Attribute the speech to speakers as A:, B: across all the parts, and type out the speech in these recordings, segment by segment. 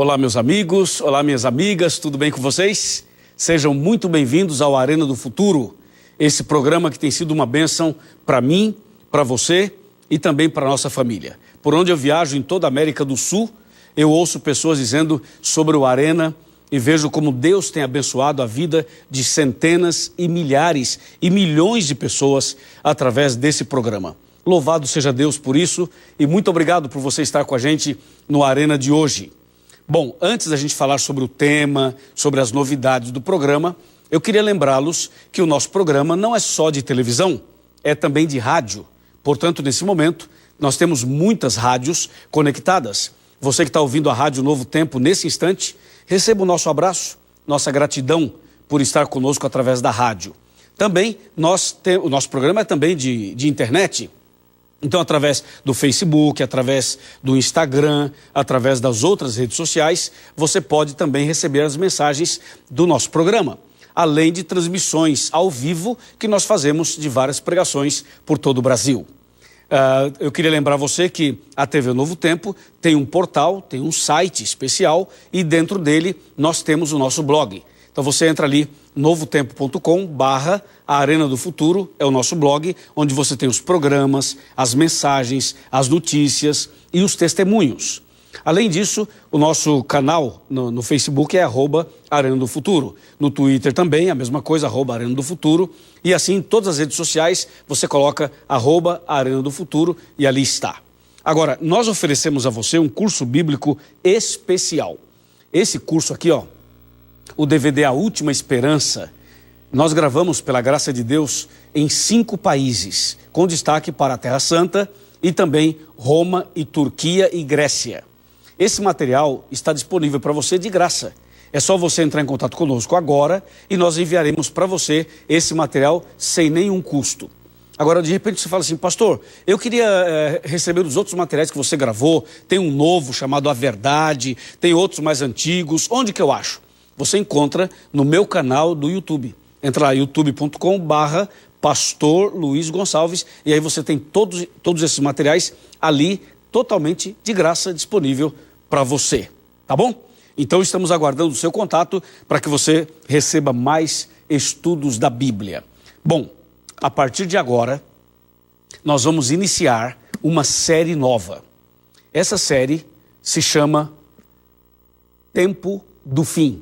A: Olá, meus amigos, olá, minhas amigas, tudo bem com vocês? Sejam muito bem-vindos ao Arena do Futuro, esse programa que tem sido uma bênção para mim, para você e também para a nossa família. Por onde eu viajo em toda a América do Sul, eu ouço pessoas dizendo sobre o Arena e vejo como Deus tem abençoado a vida de centenas e milhares e milhões de pessoas através desse programa. Louvado seja Deus por isso e muito obrigado por você estar com a gente no Arena de hoje. Bom, antes da gente falar sobre o tema, sobre as novidades do programa, eu queria lembrá-los que o nosso programa não é só de televisão, é também de rádio. Portanto, nesse momento, nós temos muitas rádios conectadas. Você que está ouvindo a Rádio Novo Tempo nesse instante, receba o nosso abraço, nossa gratidão por estar conosco através da rádio. Também, o nosso programa é também de internet. Então, através do Facebook, através do Instagram, através das outras redes sociais, você pode também receber as mensagens do nosso programa, além de transmissões ao vivo que nós fazemos de várias pregações por todo o Brasil. Eu queria lembrar você que a TV Novo Tempo tem um portal, tem um site especial e dentro dele nós temos o nosso blog. Então você entra ali, novotempo.com/Arena do Futuro, é o nosso blog, onde você tem os programas, as mensagens, as notícias e os testemunhos. Além disso, o nosso canal no Facebook é @Arena do Futuro. No Twitter também, a mesma coisa, @Arena do Futuro. E assim, em todas as redes sociais, você coloca @Arena do Futuro e ali está. Agora, nós oferecemos a você um curso bíblico especial. Esse curso aqui, ó, o DVD A Última Esperança, nós gravamos, pela graça de Deus, em 5 países, com destaque para a Terra Santa e também Roma e Turquia e Grécia. Esse material está disponível para você de graça. É só você entrar em contato conosco agora e nós enviaremos para você esse material sem nenhum custo. Agora, de repente, você fala assim, pastor, eu queria receber os outros materiais que você gravou, tem um novo chamado A Verdade, tem outros mais antigos, onde que eu acho? Você encontra no meu canal do YouTube. Entra lá, youtube.com/Pastor Luiz Gonçalves, e aí você tem todos esses materiais ali, totalmente de graça, disponível para você, tá bom? Então estamos aguardando o seu contato para que você receba mais estudos da Bíblia. Bom, a partir de agora, nós vamos iniciar uma série nova. Essa série se chama Tempo do Fim,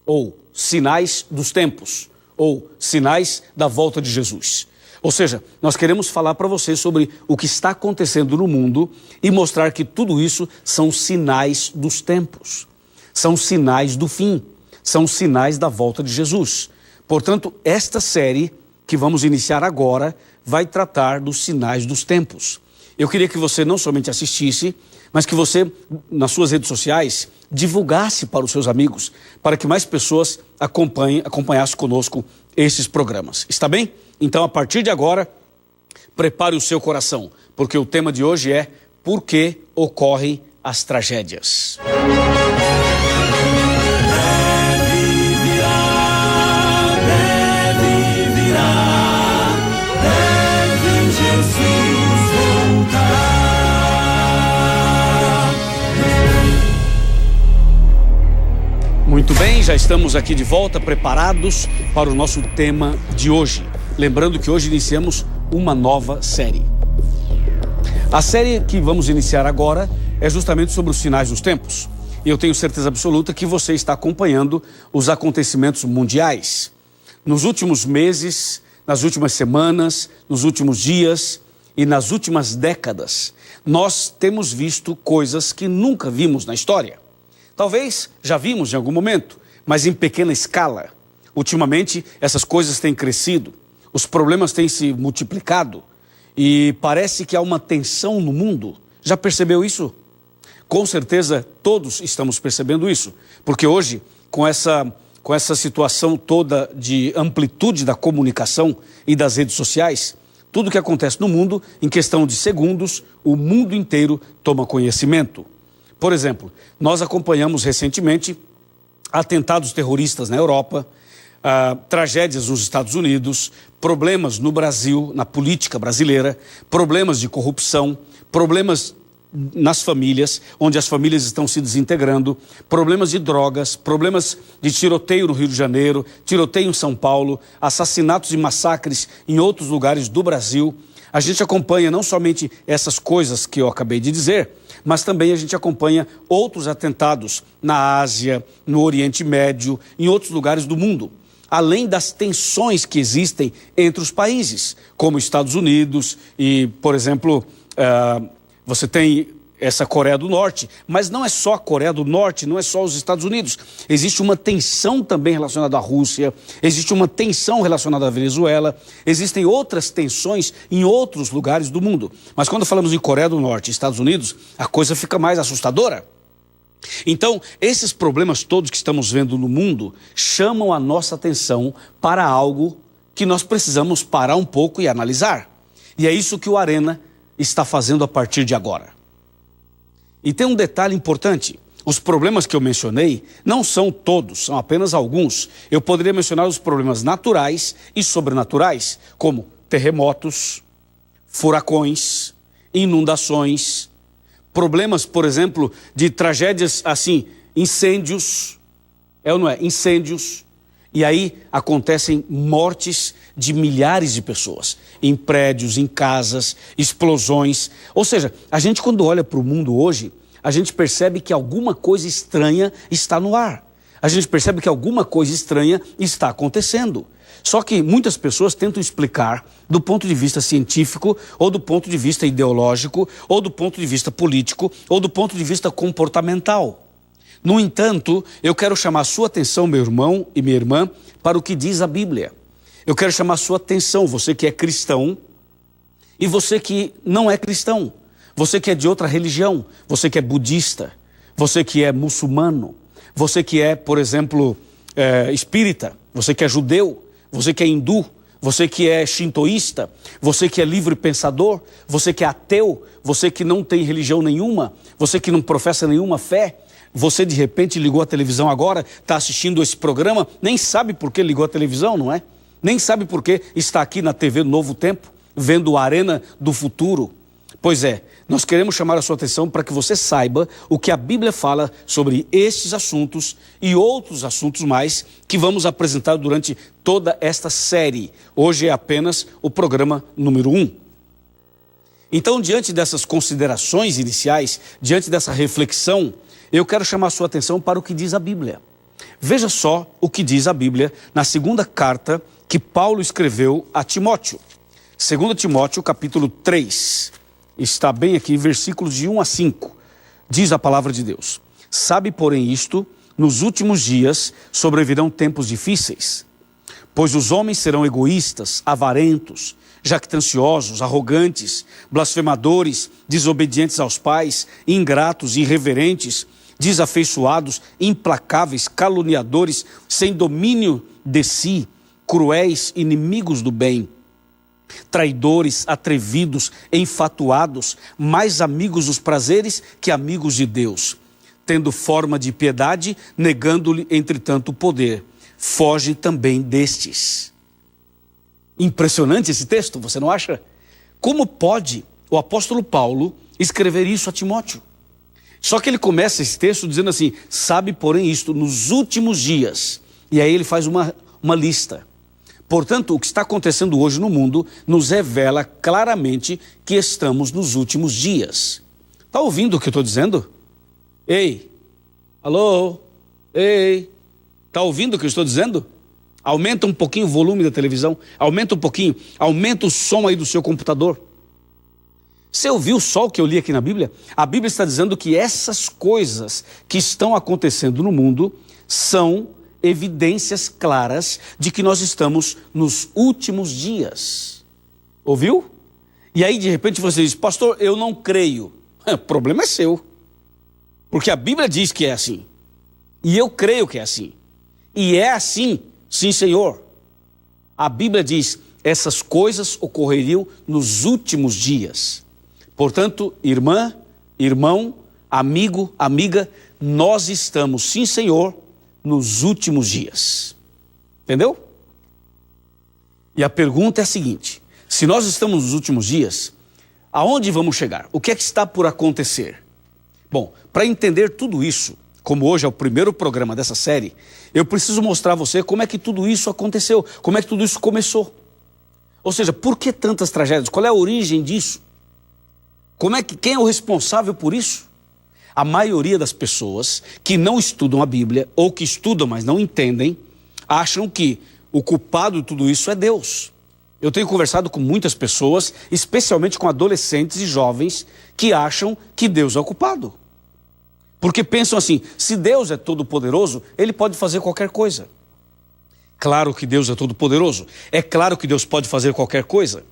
A: ou Sinais dos Tempos, ou Sinais da Volta de Jesus. Ou seja, nós queremos falar para você sobre o que está acontecendo no mundo e mostrar que tudo isso são sinais dos tempos, são sinais do fim, são sinais da volta de Jesus. Portanto, esta série que vamos iniciar agora vai tratar dos sinais dos tempos. Eu queria que você não somente assistisse, mas que você, nas suas redes sociais, divulgasse para os seus amigos, para que mais pessoas acompanhassem conosco esses programas. Está bem? Então, a partir de agora, prepare o seu coração, porque o tema de hoje é Por que ocorrem as tragédias? Muito bem, já estamos aqui de volta, preparados para o nosso tema de hoje. Lembrando que hoje iniciamos uma nova série. A série que vamos iniciar agora é justamente sobre os sinais dos tempos. E eu tenho certeza absoluta que você está acompanhando os acontecimentos mundiais. Nos últimos meses, nas últimas semanas, nos últimos dias e nas últimas décadas, nós temos visto coisas que nunca vimos na história. Talvez já vimos em algum momento, mas em pequena escala. Ultimamente, essas coisas têm crescido, os problemas têm se multiplicado e parece que há uma tensão no mundo. Já percebeu isso? Com certeza, todos estamos percebendo isso, porque hoje, com essa situação toda de amplitude da comunicação e das redes sociais, tudo que acontece no mundo, em questão de segundos, o mundo inteiro toma conhecimento. Por exemplo, nós acompanhamos recentemente atentados terroristas na Europa, tragédias nos Estados Unidos, problemas no Brasil, na política brasileira, problemas de corrupção, problemas nas famílias, onde as famílias estão se desintegrando, problemas de drogas, problemas de tiroteio no Rio de Janeiro, tiroteio em São Paulo, assassinatos e massacres em outros lugares do Brasil. A gente acompanha não somente essas coisas que eu acabei de dizer, mas também a gente acompanha outros atentados na Ásia, no Oriente Médio, em outros lugares do mundo. Além das tensões que existem entre os países, como Estados Unidos e, por exemplo, você tem essa Coreia do Norte, mas não é só a Coreia do Norte, não é só os Estados Unidos. Existe uma tensão também relacionada à Rússia, existe uma tensão relacionada à Venezuela, existem outras tensões em outros lugares do mundo. Mas quando falamos em Coreia do Norte e Estados Unidos, a coisa fica mais assustadora. Então, esses problemas todos que estamos vendo no mundo chamam a nossa atenção para algo que nós precisamos parar um pouco e analisar. E é isso que o Arena está fazendo a partir de agora. E tem um detalhe importante: os problemas que eu mencionei não são todos, são apenas alguns. Eu poderia mencionar os problemas naturais e sobrenaturais, como terremotos, furacões, inundações, problemas, por exemplo, de tragédias assim, incêndios, é ou não é? Incêndios. E aí acontecem mortes de milhares de pessoas, em prédios, em casas, explosões. Ou seja, a gente quando olha para o mundo hoje, a gente percebe que alguma coisa estranha está no ar. A gente percebe que alguma coisa estranha está acontecendo. Só que muitas pessoas tentam explicar do ponto de vista científico, ou do ponto de vista ideológico, ou do ponto de vista político, ou do ponto de vista comportamental. No entanto, eu quero chamar a sua atenção, meu irmão e minha irmã, para o que diz a Bíblia. Eu quero chamar a sua atenção, você que é cristão e você que não é cristão, você que é de outra religião, você que é budista, você que é muçulmano, você que é, por exemplo, espírita, você que é judeu, você que é hindu, você que é shintoísta, você que é livre pensador, você que é ateu, você que não tem religião nenhuma, você que não professa nenhuma fé. Você de repente ligou a televisão agora, está assistindo esse programa, nem sabe por que ligou a televisão, não é? Nem sabe por que está aqui na TV Novo Tempo, vendo a Arena do Futuro. Pois é, nós queremos chamar a sua atenção para que você saiba o que a Bíblia fala sobre estes assuntos e outros assuntos mais que vamos apresentar durante toda esta série. Hoje é apenas o programa número 1. Então, diante dessas considerações iniciais, diante dessa reflexão, eu quero chamar a sua atenção para o que diz a Bíblia. Veja só o que diz a Bíblia na segunda carta que Paulo escreveu a Timóteo. 2 Timóteo, capítulo 3. Está bem aqui, versículos de 1 a 5. Diz a palavra de Deus: sabe, porém, isto, nos últimos dias sobrevirão tempos difíceis, pois os homens serão egoístas, avarentos, jactanciosos, arrogantes, blasfemadores, desobedientes aos pais, ingratos, irreverentes, desafeiçoados, implacáveis, caluniadores, sem domínio de si, cruéis, inimigos do bem, traidores, atrevidos, enfatuados, mais amigos dos prazeres que amigos de Deus, tendo forma de piedade, negando-lhe, entretanto, o poder. Foge também destes. Impressionante esse texto, você não acha? Como pode o apóstolo Paulo escrever isso a Timóteo? Só que ele começa esse texto dizendo assim: sabe, porém, isto, nos últimos dias. E aí ele faz uma lista. Portanto, o que está acontecendo hoje no mundo nos revela claramente que estamos nos últimos dias. Está ouvindo o que eu estou dizendo? Ei, alô? Ei, está ouvindo o que eu estou dizendo? Aumenta um pouquinho o volume da televisão, aumenta um pouquinho, aumenta o som aí do seu computador. Você ouviu só o que eu li aqui na Bíblia? A Bíblia está dizendo que essas coisas que estão acontecendo no mundo são evidências claras de que nós estamos nos últimos dias. Ouviu? E aí de repente você diz: pastor, eu não creio. O problema é seu. Porque a Bíblia diz que é assim. E eu creio que é assim. E é assim, sim, Senhor. A Bíblia diz: essas coisas ocorreriam nos últimos dias. Portanto, irmã, irmão, amigo, amiga, nós estamos, sim, Senhor, nos últimos dias. Entendeu? E a pergunta é a seguinte: se nós estamos nos últimos dias, aonde vamos chegar? O que é que está por acontecer? Bom, para entender tudo isso, como hoje é o primeiro programa dessa série, eu preciso mostrar a você como é que tudo isso aconteceu, como é que tudo isso começou. Ou seja, por que tantas tragédias? Qual é a origem disso? Quem é o responsável por isso? A maioria das pessoas que não estudam a Bíblia, ou que estudam, mas não entendem, acham que o culpado de tudo isso é Deus. Eu tenho conversado com muitas pessoas, especialmente com adolescentes e jovens, que acham que Deus é o culpado. Porque pensam assim, se Deus é todo-poderoso, Ele pode fazer qualquer coisa. Claro que Deus é todo-poderoso. É claro que Deus pode fazer qualquer coisa.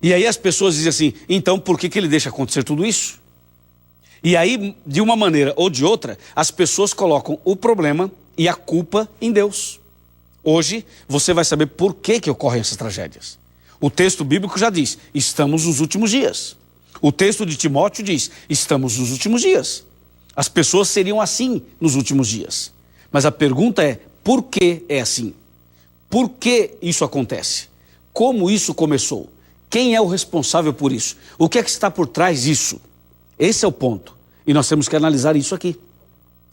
A: E aí as pessoas dizem assim, então por que Ele deixa acontecer tudo isso? E aí, de uma maneira ou de outra, as pessoas colocam o problema e a culpa em Deus. Hoje, você vai saber por que ocorrem essas tragédias. O texto bíblico já diz, estamos nos últimos dias. O texto de Timóteo diz, estamos nos últimos dias. As pessoas seriam assim nos últimos dias. Mas a pergunta é, por que é assim? Por que isso acontece? Como isso começou? Quem é o responsável por isso? O que é que está por trás disso? Esse é o ponto. E nós temos que analisar isso aqui.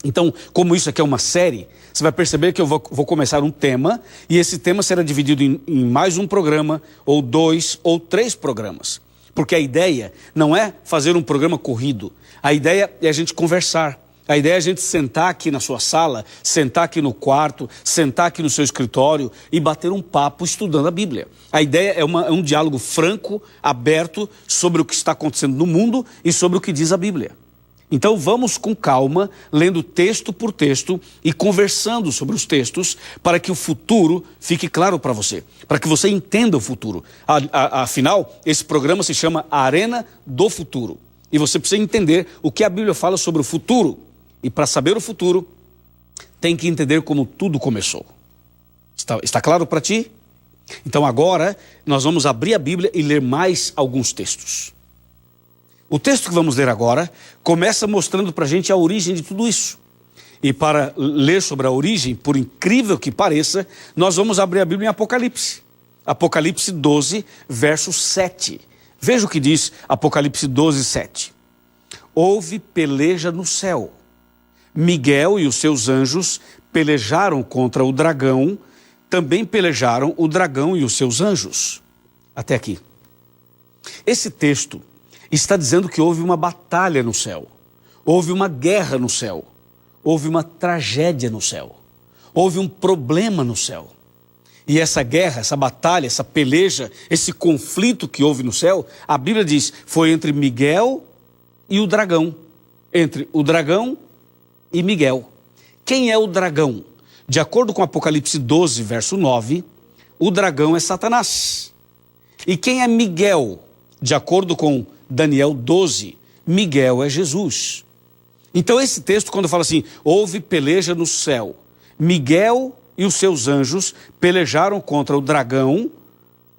A: Então, como isso aqui é uma série, você vai perceber que eu vou começar um tema, e esse tema será dividido em mais um programa, ou 2 ou 3 programas. Porque a ideia não é fazer um programa corrido. A ideia é a gente conversar. A ideia é a gente sentar aqui na sua sala, sentar aqui no quarto, sentar aqui no seu escritório e bater um papo estudando a Bíblia. A ideia é um diálogo franco, aberto, sobre o que está acontecendo no mundo e sobre o que diz a Bíblia. Então vamos com calma, lendo texto por texto e conversando sobre os textos para que o futuro fique claro para você, para que você entenda o futuro. Afinal, esse programa se chama Arena do Futuro. E você precisa entender o que a Bíblia fala sobre o futuro. E para saber o futuro, tem que entender como tudo começou. Está claro para ti? Então agora nós vamos abrir a Bíblia e ler mais alguns textos. O texto que vamos ler agora começa mostrando para a gente a origem de tudo isso. E para ler sobre a origem, por incrível que pareça, nós vamos abrir a Bíblia em Apocalipse. Apocalipse 12, verso 7. Veja o que diz Apocalipse 12, 7. Houve peleja no céu. Miguel e os seus anjos pelejaram contra o dragão, também pelejaram o dragão e os seus anjos. Até aqui. Esse texto está dizendo que houve uma batalha no céu, houve uma guerra no céu, houve uma tragédia no céu, houve um problema no céu. E essa guerra, essa batalha, essa peleja, esse conflito que houve no céu, a Bíblia diz, foi entre Miguel e o dragão, entre o dragão e Miguel. Quem é o dragão? De acordo com Apocalipse 12, verso 9, o dragão é Satanás. E quem é Miguel? De acordo com Daniel 12, Miguel é Jesus. Então esse texto, quando fala assim, houve peleja no céu, Miguel e os seus anjos pelejaram contra o dragão,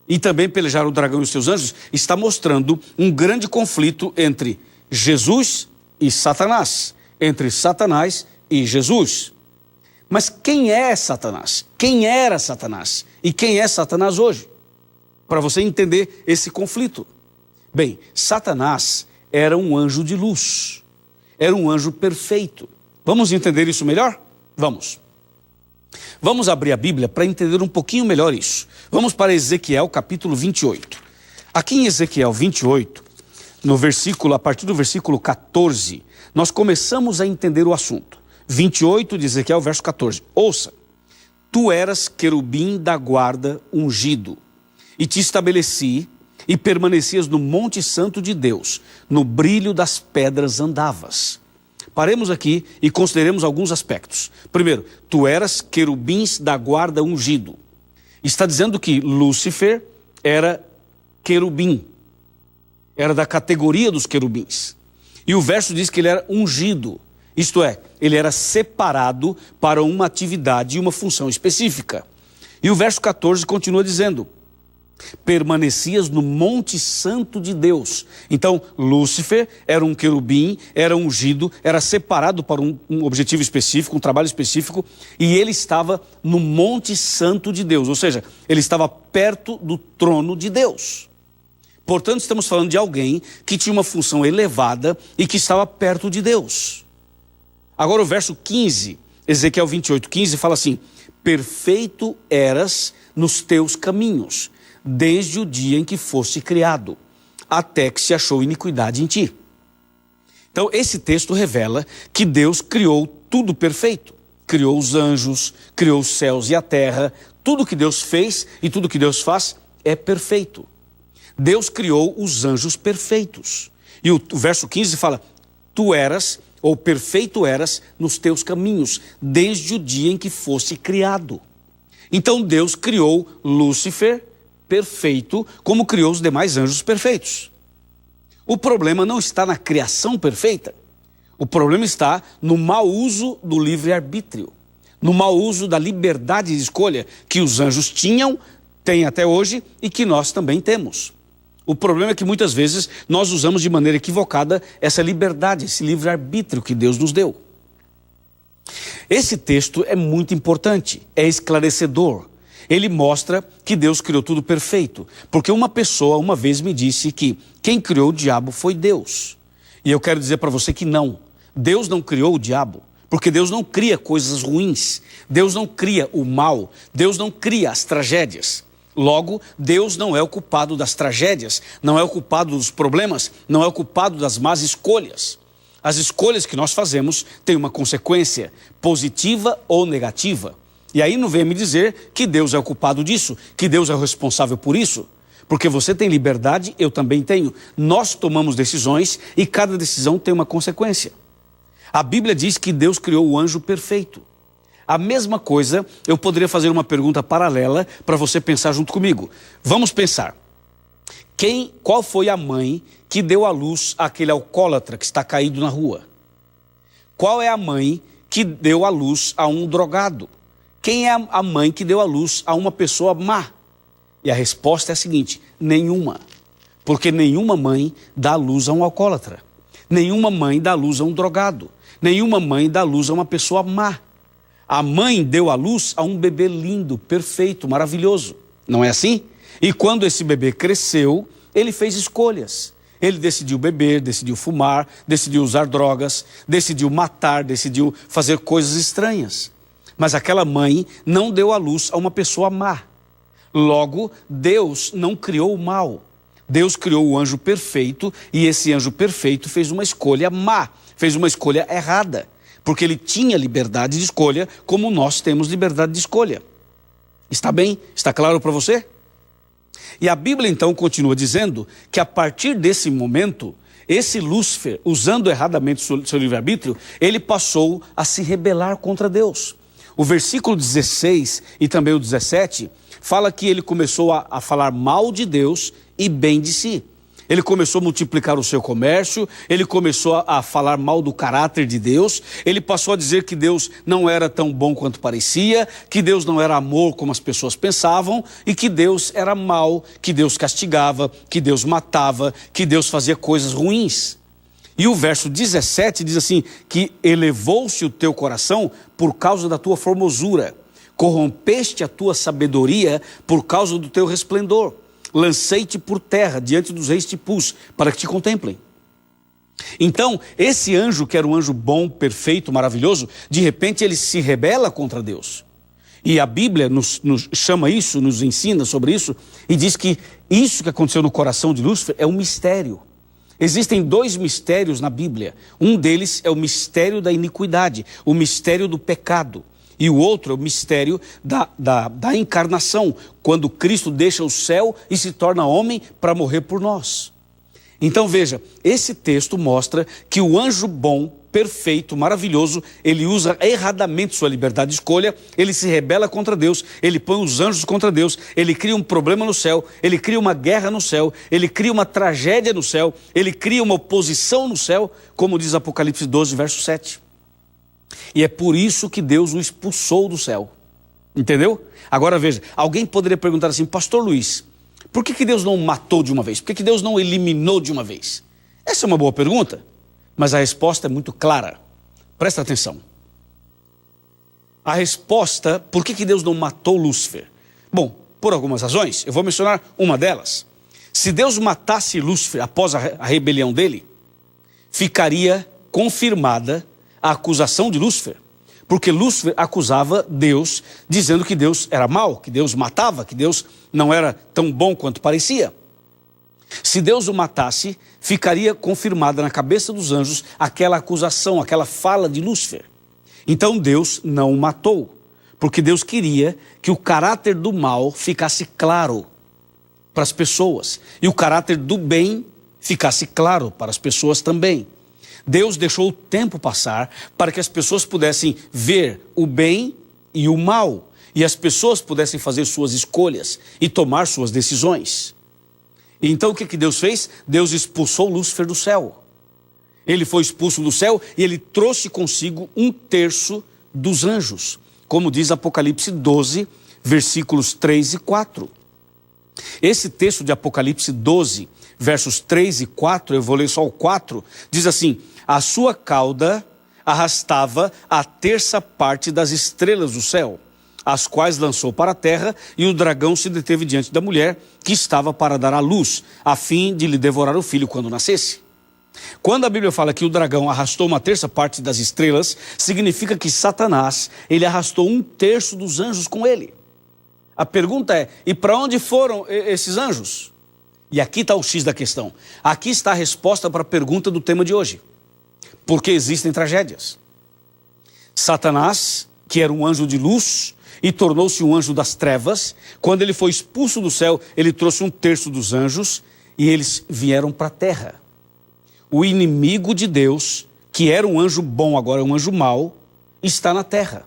A: e também pelejaram o dragão e os seus anjos, está mostrando um grande conflito entre Jesus e Satanás, entre Satanás e Jesus. Mas quem é Satanás? Quem era Satanás? E quem é Satanás hoje? Para você entender esse conflito. Bem, Satanás era um anjo de luz, era um anjo perfeito. Vamos entender isso melhor? Vamos. Vamos abrir a Bíblia para entender um pouquinho melhor isso. Vamos para Ezequiel capítulo 28. Aqui em Ezequiel 28, a partir do versículo 14, nós começamos a entender o assunto. 28 de Ezequiel, verso 14. Ouça, tu eras querubim da guarda ungido, e te estabeleci, e permanecias no monte santo de Deus, no brilho das pedras andavas. Paremos aqui e consideremos alguns aspectos. Primeiro, tu eras querubins da guarda ungido. Está dizendo que Lúcifer era querubim, era da categoria dos querubins. E o verso diz que ele era ungido, isto é, ele era separado para uma atividade e uma função específica. E o verso 14 continua dizendo, permanecias no monte santo de Deus. Então, Lúcifer era um querubim, era ungido, era separado para um objetivo específico, um trabalho específico, e ele estava no monte santo de Deus, ou seja, ele estava perto do trono de Deus. Portanto, estamos falando de alguém que tinha uma função elevada e que estava perto de Deus. Agora o verso 15, Ezequiel 28:15 fala assim: perfeito eras nos teus caminhos, desde o dia em que foste criado, até que se achou iniquidade em ti. Então esse texto revela que Deus criou tudo perfeito. Criou os anjos, criou os céus e a terra. Tudo que Deus fez e tudo que Deus faz é perfeito. Deus criou os anjos perfeitos. E o verso 15 fala: tu eras, ou perfeito eras, nos teus caminhos, desde o dia em que foste criado. Então Deus criou Lúcifer perfeito, como criou os demais anjos perfeitos. O problema não está na criação perfeita. O problema está no mau uso do livre-arbítrio, no mau uso da liberdade de escolha que os anjos tinham, têm até hoje e que nós também temos. O problema é que muitas vezes nós usamos de maneira equivocada essa liberdade, esse livre-arbítrio que Deus nos deu. Esse texto é muito importante, é esclarecedor. Ele mostra que Deus criou tudo perfeito, porque uma pessoa uma vez me disse que quem criou o diabo foi Deus. E eu quero dizer para você que não, Deus não criou o diabo, porque Deus não cria coisas ruins, Deus não cria o mal, Deus não cria as tragédias. Logo, Deus não é o culpado das tragédias, não é o culpado dos problemas, não é o culpado das más escolhas. As escolhas que nós fazemos têm uma consequência, positiva ou negativa. E aí não venha me dizer que Deus é o culpado disso, que Deus é o responsável por isso. Porque você tem liberdade, eu também tenho. Nós tomamos decisões e cada decisão tem uma consequência. A Bíblia diz que Deus criou o anjo perfeito. A mesma coisa, eu poderia fazer uma pergunta paralela para você pensar junto comigo. Vamos pensar. Qual foi a mãe que deu à luz àquele alcoólatra que está caído na rua? Qual é a mãe que deu à luz a um drogado? Quem é a mãe que deu à luz a uma pessoa má? E a resposta é a seguinte: nenhuma. Porque nenhuma mãe dá à luz a um alcoólatra. Nenhuma mãe dá à luz a um drogado. Nenhuma mãe dá à luz a uma pessoa má. A mãe deu à luz a um bebê lindo, perfeito, maravilhoso. Não é assim? E quando esse bebê cresceu, ele fez escolhas. Ele decidiu beber, decidiu fumar, decidiu usar drogas, decidiu matar, decidiu fazer coisas estranhas. Mas aquela mãe não deu à luz a uma pessoa má. Logo, Deus não criou o mal. Deus criou o anjo perfeito e esse anjo perfeito fez uma escolha má, fez uma escolha errada. Porque ele tinha liberdade de escolha, como nós temos liberdade de escolha. Está bem? Está claro para você? E a Bíblia então continua dizendo que a partir desse momento, esse Lúcifer, usando erradamente seu livre-arbítrio, ele passou a se rebelar contra Deus. O versículo 16 e também o 17 fala que ele começou a falar mal de Deus e bem de si. Ele começou a multiplicar o seu comércio, ele começou a falar mal do caráter de Deus, ele passou a dizer que Deus não era tão bom quanto parecia, que Deus não era amor como as pessoas pensavam, e que Deus era mal, que Deus castigava, que Deus matava, que Deus fazia coisas ruins. E o verso 17 diz assim, que elevou-se o teu coração por causa da tua formosura, corrompeste a tua sabedoria por causa do teu resplendor. Lancei-te por terra, diante dos reis te pus, para que te contemplem. Então, esse anjo, que era um anjo bom, perfeito, maravilhoso, de repente ele se rebela contra Deus. E a Bíblia nos chama isso, nos ensina sobre isso, e diz que isso que aconteceu no coração de Lúcifer é um mistério. Existem dois mistérios na Bíblia. Um deles é o mistério da iniquidade, o mistério do pecado. E o outro é o mistério da encarnação, quando Cristo deixa o céu e se torna homem para morrer por nós. Então veja, esse texto mostra que o anjo bom, perfeito, maravilhoso, ele usa erradamente sua liberdade de escolha, ele se rebela contra Deus, ele põe os anjos contra Deus, ele cria um problema no céu, ele cria uma guerra no céu, ele cria uma tragédia no céu, ele cria uma oposição no céu, como diz Apocalipse 12, verso 7. E é por isso que Deus o expulsou do céu. Entendeu? Agora veja, alguém poderia perguntar assim, Pastor Luiz, por que Deus não matou de uma vez? Por que Deus não eliminou de uma vez? Essa é uma boa pergunta, mas a resposta é muito clara. Presta atenção. A resposta, por que Deus não matou Lúcifer? Bom, por algumas razões, eu vou mencionar uma delas. Se Deus matasse Lúcifer após a rebelião dele, ficaria confirmada a acusação de Lúcifer, porque Lúcifer acusava Deus, dizendo que Deus era mau, que Deus matava, que Deus não era tão bom quanto parecia. Se Deus o matasse, ficaria confirmada na cabeça dos anjos aquela acusação, aquela fala de Lúcifer. Então Deus não o matou, porque Deus queria que o caráter do mal ficasse claro para as pessoas e o caráter do bem ficasse claro para as pessoas também. Deus deixou o tempo passar para que as pessoas pudessem ver o bem e o mal, e as pessoas pudessem fazer suas escolhas e tomar suas decisões. Então o que Deus fez? Deus expulsou Lúcifer do céu. Ele foi expulso do céu e ele trouxe consigo 1/3 dos anjos, como diz Apocalipse 12, versículos 3 e 4. Esse texto de Apocalipse 12, versos 3 e 4, eu vou ler só o 4, diz assim: a sua cauda arrastava a 1/3 das estrelas do céu, as quais lançou para a terra, e o dragão se deteve diante da mulher que estava para dar à luz, a fim de lhe devorar o filho quando nascesse. Quando a Bíblia fala que o dragão arrastou 1/3 das estrelas, significa que Satanás, ele arrastou 1/3 dos anjos com ele. A pergunta é, e para onde foram esses anjos? E aqui está o X da questão. Aqui está a resposta para a pergunta do tema de hoje. Por que existem tragédias? Satanás, que era um anjo de luz e tornou-se um anjo das trevas, quando ele foi expulso do céu, ele trouxe 1/3 dos anjos e eles vieram para a terra. O inimigo de Deus, que era um anjo bom, agora é um anjo mau, está na terra.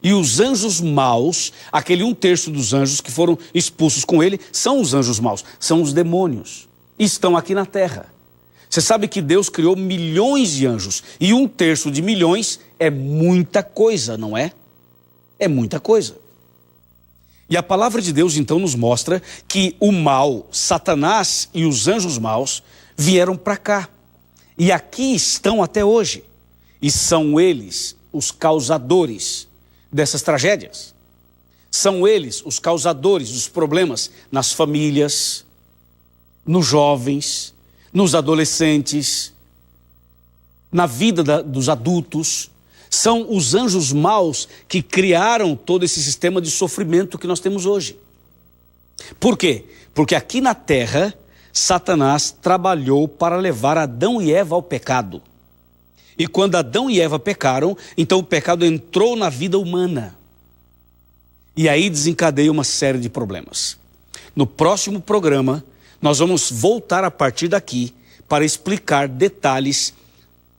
A: E os anjos maus, aquele 1/3 dos anjos que foram expulsos com ele, são os anjos maus, são os demônios, estão aqui na terra. Você sabe que Deus criou milhões de anjos, e 1/3 de milhões é muita coisa, não é? É muita coisa. E a palavra de Deus então nos mostra que o mal, Satanás e os anjos maus vieram para cá. E aqui estão até hoje. E são eles os causadores dessas tragédias. São eles os causadores dos problemas nas famílias, nos jovens, nos adolescentes, na vida dos adultos. São os anjos maus que criaram todo esse sistema de sofrimento que nós temos hoje. Por quê? Porque aqui na terra, Satanás trabalhou para levar Adão e Eva ao pecado. E quando Adão e Eva pecaram, então o pecado entrou na vida humana. E aí desencadeia uma série de problemas. No próximo programa, nós vamos voltar a partir daqui para explicar detalhes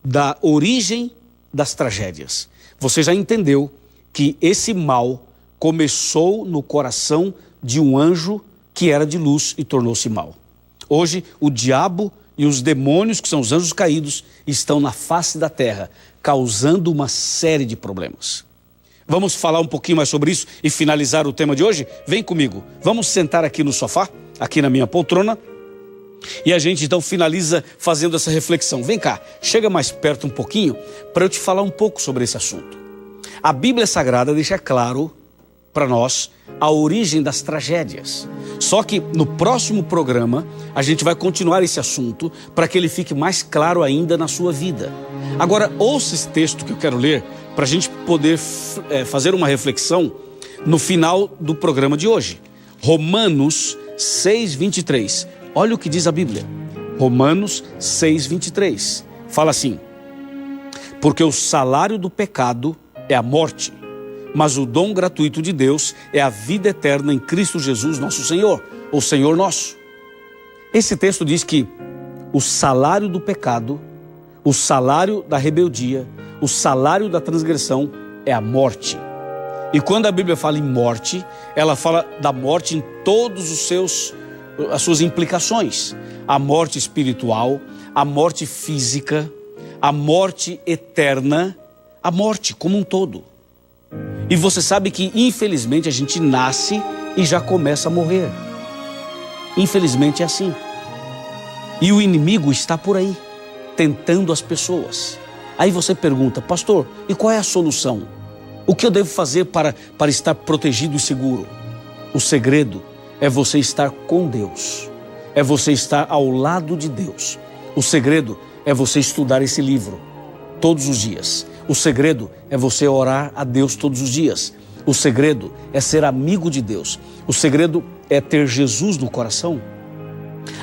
A: da origem das tragédias. Você já entendeu que esse mal começou no coração de um anjo que era de luz e tornou-se mal. Hoje, o diabo e os demônios, que são os anjos caídos, estão na face da terra, causando uma série de problemas. Vamos falar um pouquinho mais sobre isso e finalizar o tema de hoje? Vem comigo, vamos sentar aqui no sofá, aqui na minha poltrona, e a gente então finaliza fazendo essa reflexão. Vem cá, chega mais perto um pouquinho para eu te falar um pouco sobre esse assunto. A Bíblia Sagrada deixa claro para nós a origem das tragédias. Só que no próximo programa a gente vai continuar esse assunto para que ele fique mais claro ainda na sua vida. Agora ouça esse texto que eu quero ler para a gente poder fazer uma reflexão no final do programa de hoje. Romanos 6:23. Olha o que diz a Bíblia. Romanos 6:23. Fala assim: porque o salário do pecado é a morte, mas o dom gratuito de Deus é a vida eterna em Cristo Jesus, nosso Senhor, o Senhor nosso. Esse texto diz que o salário do pecado, o salário da rebeldia, o salário da transgressão é a morte. E quando a Bíblia fala em morte, ela fala da morte em todos as suas implicações. A morte espiritual, a morte física, a morte eterna, a morte como um todo. E você sabe que, infelizmente, a gente nasce e já começa a morrer. Infelizmente é assim. E o inimigo está por aí, tentando as pessoas. Aí você pergunta: pastor, e qual é a solução? O que eu devo fazer para estar protegido e seguro? O segredo é você estar com Deus. é você estar ao lado de Deus. O segredo é você estudar esse livro todos os dias. O segredo é você orar a Deus todos os dias. O segredo é ser amigo de Deus. O segredo é ter Jesus no coração.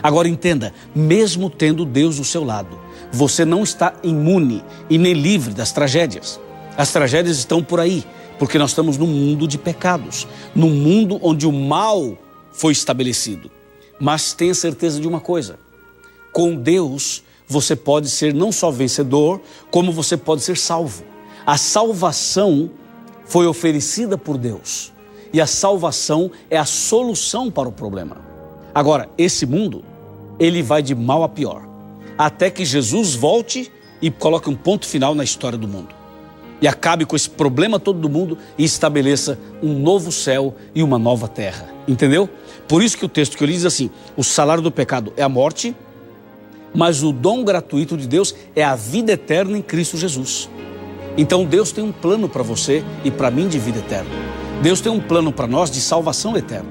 A: Agora entenda, mesmo tendo Deus do seu lado, você não está imune e nem livre das tragédias. As tragédias estão por aí, porque nós estamos num mundo de pecados, num mundo onde o mal foi estabelecido. Mas tenha certeza de uma coisa, com Deus você pode ser não só vencedor, como você pode ser salvo. A salvação foi oferecida por Deus e a salvação é a solução para o problema. Agora, esse mundo, ele vai de mal a pior, até que Jesus volte e coloque um ponto final na história do mundo. E acabe com esse problema todo do mundo e estabeleça um novo céu e uma nova terra. Entendeu? Por isso que o texto que eu li diz assim, o salário do pecado é a morte, mas o dom gratuito de Deus é a vida eterna em Cristo Jesus. Então Deus tem um plano para você e para mim de vida eterna. Deus tem um plano para nós de salvação eterna.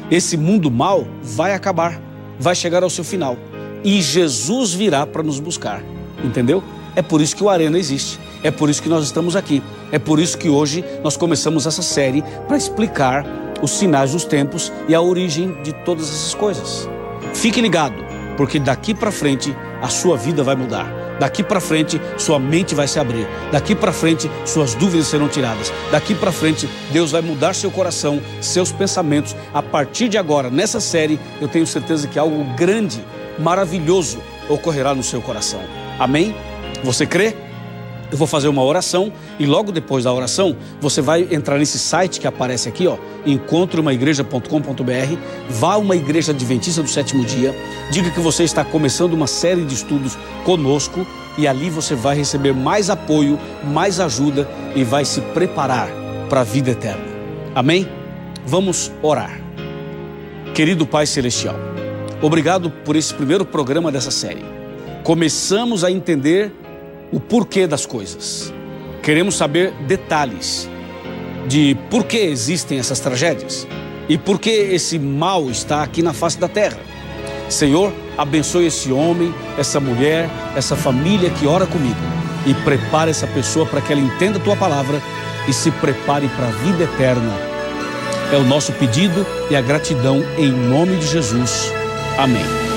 A: Esse mundo mal vai acabar, vai chegar ao seu final. E Jesus virá para nos buscar. Entendeu? É por isso que o Arena existe. É por isso que nós estamos aqui. É por isso que hoje nós começamos essa série para explicar os sinais dos tempos e a origem de todas essas coisas. Fique ligado, porque daqui para frente a sua vida vai mudar. Daqui para frente sua mente vai se abrir. Daqui para frente suas dúvidas serão tiradas. Daqui para frente Deus vai mudar seu coração, seus pensamentos. A partir de agora, nessa série, eu tenho certeza que algo grande, maravilhoso ocorrerá no seu coração. Amém? Você crê? Eu vou fazer uma oração e logo depois da oração você vai entrar nesse site que aparece aqui, ó, encontreumaigreja.com.br, vá a uma igreja adventista do sétimo dia, diga que você está começando uma série de estudos conosco e ali você vai receber mais apoio, mais ajuda e vai se preparar para a vida eterna. Amém? Vamos orar. Querido Pai Celestial, obrigado por esse primeiro programa dessa série. Começamos a entender o porquê das coisas. Queremos saber detalhes de por que existem essas tragédias e por que esse mal está aqui na face da terra. Senhor, abençoe esse homem, essa mulher, essa família que ora comigo e prepare essa pessoa para que ela entenda a Tua palavra e se prepare para a vida eterna. É o nosso pedido e a gratidão em nome de Jesus. Amém.